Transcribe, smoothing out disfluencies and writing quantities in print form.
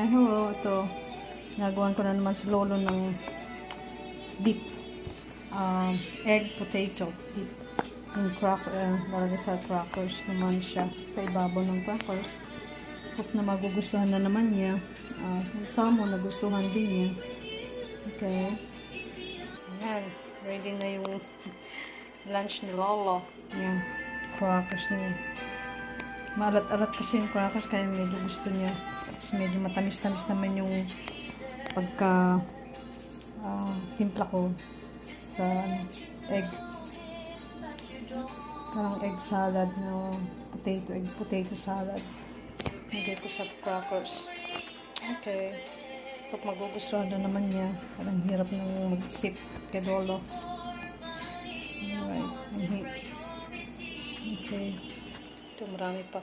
hello. Ito. Nagawan ko na naman si Lolo ng dip. Egg potato dip. Yung cracker, lalagay sa crackers naman siya. Sa ibabaw ng crackers. Hope na magugustuhan na naman niya. Salmon, nagustuhan din niya. Okay. Ayan. Ready na yung lunch ni Lolo. Ayan. Crackers niya. Maalat-alat kasi yung crackers kaya medyo gusto niya. Tapos medyo matamis-tamis naman yung pagka timpla ko sa egg. Parang egg salad na egg potato salad. Lagay ko sa crackers. Okay. Pag magugustuhan na naman niya, parang hirap nang mag-sip kay Lolo. Alright. Okay. Ito marami pa.